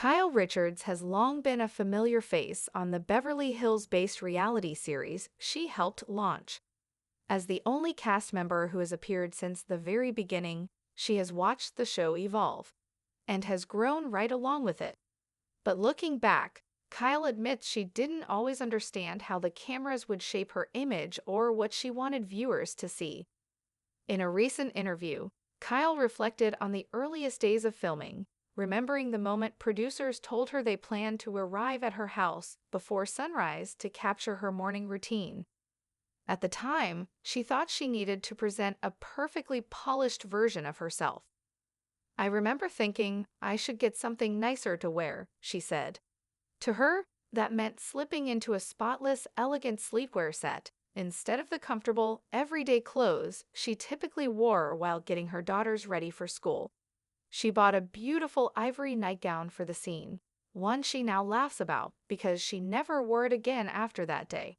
Kyle Richards has long been a familiar face on the Beverly Hills-based reality series she helped launch. As the only cast member who has appeared since the very beginning, she has watched the show evolve and has grown right along with it. But looking back, Kyle admits she didn't always understand how the cameras would shape her image or what she wanted viewers to see. In a recent interview, Kyle reflected on the earliest days of filming, remembering the moment producers told her they planned to arrive at her house before sunrise to capture her morning routine. At the time, she thought she needed to present a perfectly polished version of herself. "I remember thinking I should get something nicer to wear," she said. To her, that meant slipping into a spotless, elegant sleepwear set instead of the comfortable, everyday clothes she typically wore while getting her daughters ready for school. She bought a beautiful ivory nightgown for the scene, one she now laughs about because she never wore it again after that day.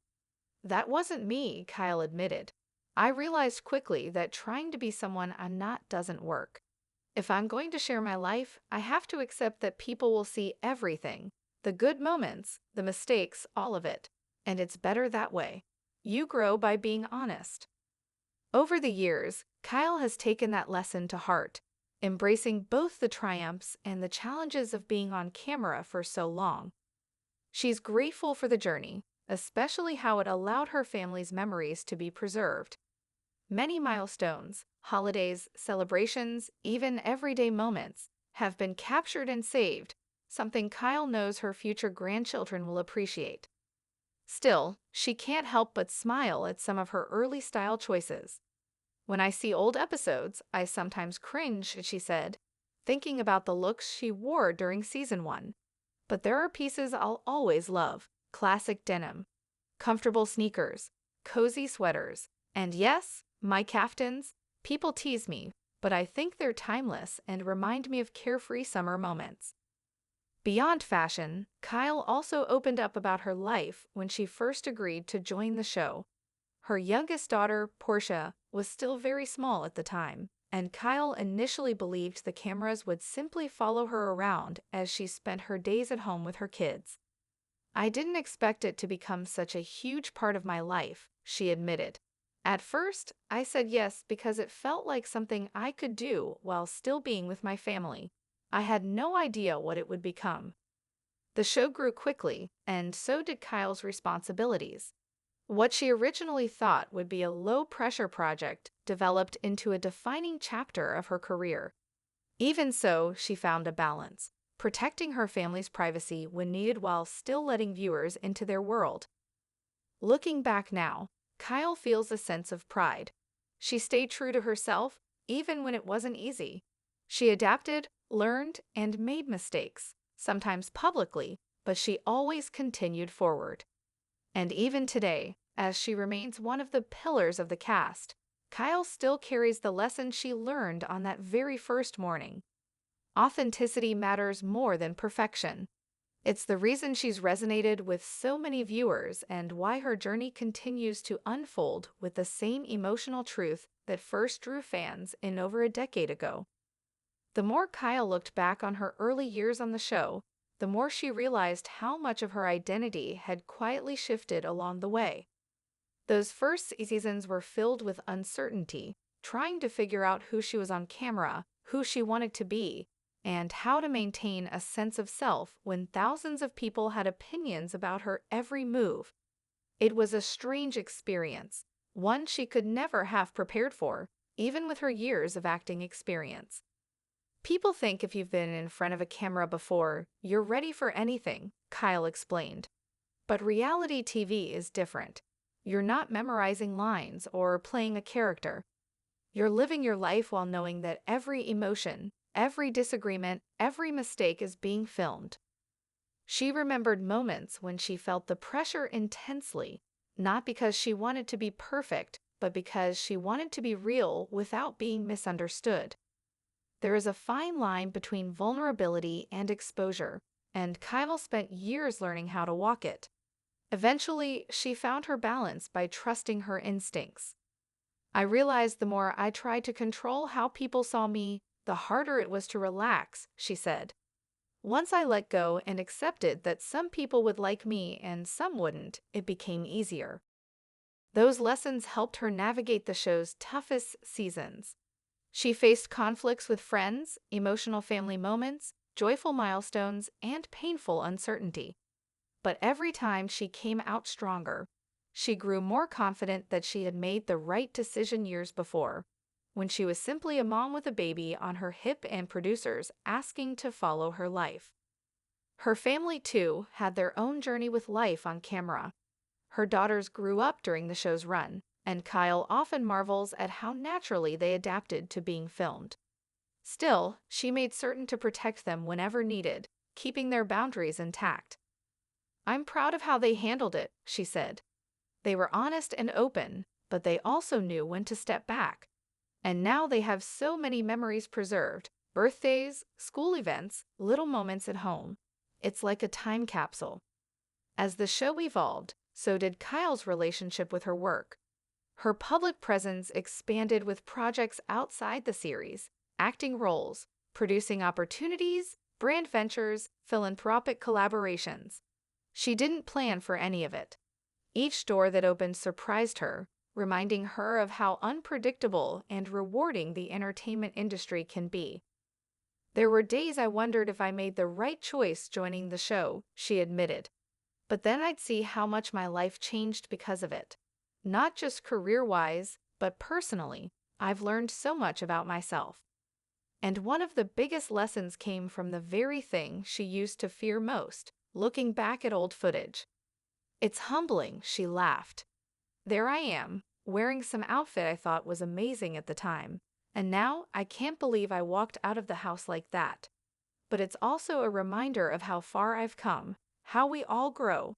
"That wasn't me," Kyle admitted. "I realized quickly that trying to be someone I'm not doesn't work. If I'm going to share my life, I have to accept that people will see everything, the good moments, the mistakes, all of it. And it's better that way. You grow by being honest." Over the years, Kyle has taken that lesson to heart, embracing both the triumphs and the challenges of being on camera for so long. She's grateful for the journey, especially how it allowed her family's memories to be preserved. Many milestones, holidays, celebrations, even everyday moments, have been captured and saved, something Kyle knows her future grandchildren will appreciate. Still, she can't help but smile at some of her early style choices. "When I see old episodes, I sometimes cringe," she said, thinking about the looks she wore during season 1. "But there are pieces I'll always love: classic denim, comfortable sneakers, cozy sweaters, and yes, my caftans. People tease me, but I think they're timeless and remind me of carefree summer moments." Beyond fashion, Kyle also opened up about her life when she first agreed to join the show. Her youngest daughter, Portia, was still very small at the time, and Kyle initially believed the cameras would simply follow her around as she spent her days at home with her kids. "I didn't expect it to become such a huge part of my life," she admitted. "At first, I said yes because it felt like something I could do while still being with my family. I had no idea what it would become." The show grew quickly, and so did Kyle's responsibilities. What she originally thought would be a low-pressure project developed into a defining chapter of her career. Even so, she found a balance, protecting her family's privacy when needed while still letting viewers into their world. Looking back now, Kyle feels a sense of pride. She stayed true to herself, even when it wasn't easy. She adapted, learned, and made mistakes, sometimes publicly, but she always continued forward. And even today, as she remains one of the pillars of the cast, Kyle still carries the lesson she learned on that very first morning. Authenticity matters more than perfection. It's the reason she's resonated with so many viewers and why her journey continues to unfold with the same emotional truth that first drew fans in over a decade ago. The more Kyle looked back on her early years on the show, the more she realized how much of her identity had quietly shifted along the way. Those first seasons were filled with uncertainty, trying to figure out who she was on camera, who she wanted to be, and how to maintain a sense of self when thousands of people had opinions about her every move. It was a strange experience, one she could never have prepared for, even with her years of acting experience. "People think if you've been in front of a camera before, you're ready for anything," Kyle explained. "But reality TV is different. You're not memorizing lines or playing a character. You're living your life while knowing that every emotion, every disagreement, every mistake is being filmed." She remembered moments when she felt the pressure intensely, not because she wanted to be perfect, but because she wanted to be real without being misunderstood. There is a fine line between vulnerability and exposure, and Kyle spent years learning how to walk it. Eventually, she found her balance by trusting her instincts. "I realized the more I tried to control how people saw me, the harder it was to relax," she said. Once I let go and accepted that some people would like me and some wouldn't, it became easier. Those lessons helped her navigate the show's toughest seasons. She faced conflicts with friends, emotional family moments, joyful milestones, and painful uncertainty. But every time she came out stronger. She grew more confident that she had made the right decision years before, when she was simply a mom with a baby on her hip and producers asking to follow her life. Her family, too, had their own journey with life on camera. Her daughters grew up during the show's run, and Kyle often marvels at how naturally they adapted to being filmed. Still, she made certain to protect them whenever needed, keeping their boundaries intact. "I'm proud of how they handled it," she said. "They were honest and open, but they also knew when to step back. And now they have so many memories preserved: birthdays, school events, little moments at home. It's like a time capsule." As the show evolved, so did Kyle's relationship with her work. Her public presence expanded with projects outside the series, acting roles, producing opportunities, brand ventures, philanthropic collaborations. She didn't plan for any of it. Each door that opened surprised her, reminding her of how unpredictable and rewarding the entertainment industry can be. "There were days I wondered if I made the right choice joining the show," she admitted. "But then I'd see how much my life changed because of it. Not just career-wise, but personally. I've learned so much about myself." And one of the biggest lessons came from the very thing she used to fear most: looking back at old footage. "It's humbling," she laughed. "There I am, wearing some outfit I thought was amazing at the time, and now I can't believe I walked out of the house like that. But it's also a reminder of how far I've come, how we all grow."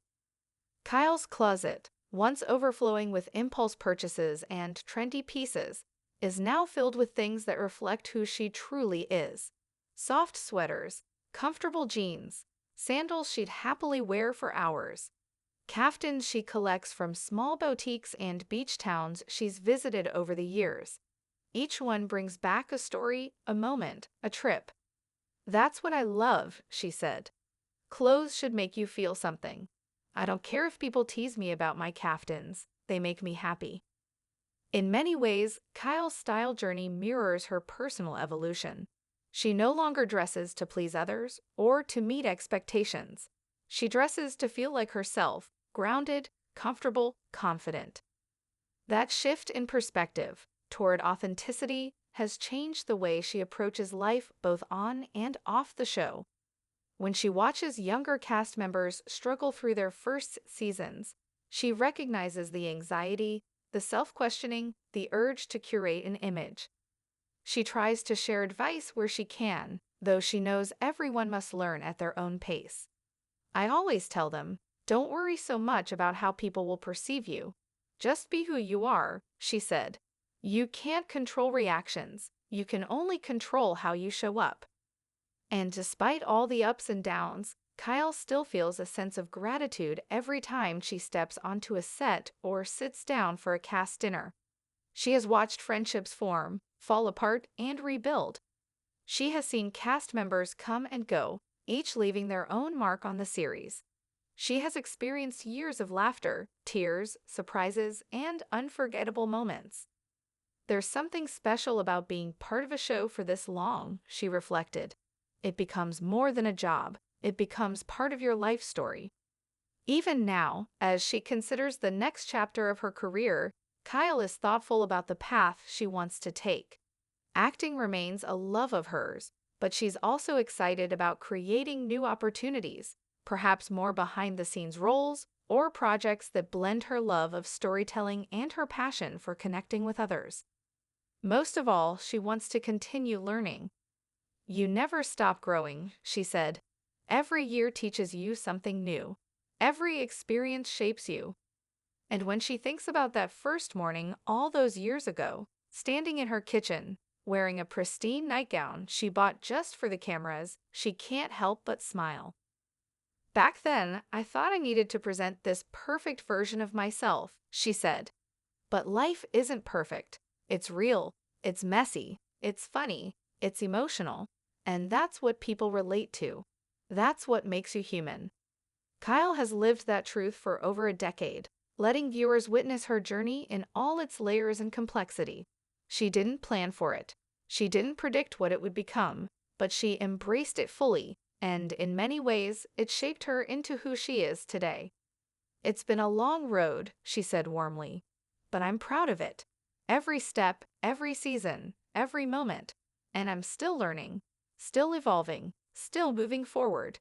Kyle's closet, once overflowing with impulse purchases and trendy pieces, is now filled with things that reflect who she truly is. Soft sweaters, comfortable jeans, sandals she'd happily wear for hours, caftans she collects from small boutiques and beach towns she's visited over the years. Each one brings back a story, a moment, a trip. "That's what I love," she said. "Clothes should make you feel something. I don't care if people tease me about my caftans, they make me happy." In many ways, Kyle's style journey mirrors her personal evolution. She no longer dresses to please others or to meet expectations. She dresses to feel like herself, grounded, comfortable, confident. That shift in perspective toward authenticity has changed the way she approaches life both on and off the show. When she watches younger cast members struggle through their first seasons, she recognizes the anxiety, the self-questioning, the urge to curate an image. She tries to share advice where she can, though she knows everyone must learn at their own pace. "I always tell them, don't worry so much about how people will perceive you. Just be who you are," she said. "You can't control reactions. You can only control how you show up." And despite all the ups and downs, Kyle still feels a sense of gratitude every time she steps onto a set or sits down for a cast dinner. She has watched friendships form, fall apart, and rebuild. She has seen cast members come and go, each leaving their own mark on the series. She has experienced years of laughter, tears, surprises, and unforgettable moments. "There's something special about being part of a show for this long," she reflected. "It becomes more than a job. It becomes part of your life story." Even now, as she considers the next chapter of her career, Kyle is thoughtful about the path she wants to take. Acting remains a love of hers, but she's also excited about creating new opportunities, perhaps more behind-the-scenes roles or projects that blend her love of storytelling and her passion for connecting with others. Most of all, she wants to continue learning. "You never stop growing," she said. "Every year teaches you something new. Every experience shapes you." And when she thinks about that first morning all those years ago, standing in her kitchen, wearing a pristine nightgown she bought just for the cameras, she can't help but smile. "Back then, I thought I needed to present this perfect version of myself," she said. "But life isn't perfect. It's real, it's messy, it's funny, it's emotional, and that's what people relate to." That's what makes you human. Kyle has lived that truth for over a decade, letting viewers witness her journey in all its layers and complexity. She didn't plan for it. She didn't predict what it would become, but she embraced it fully, and in many ways, it shaped her into who she is today. It's been a long road, she said warmly, but I'm proud of it. Every step, every season, every moment. And I'm still learning, still evolving, still moving forward.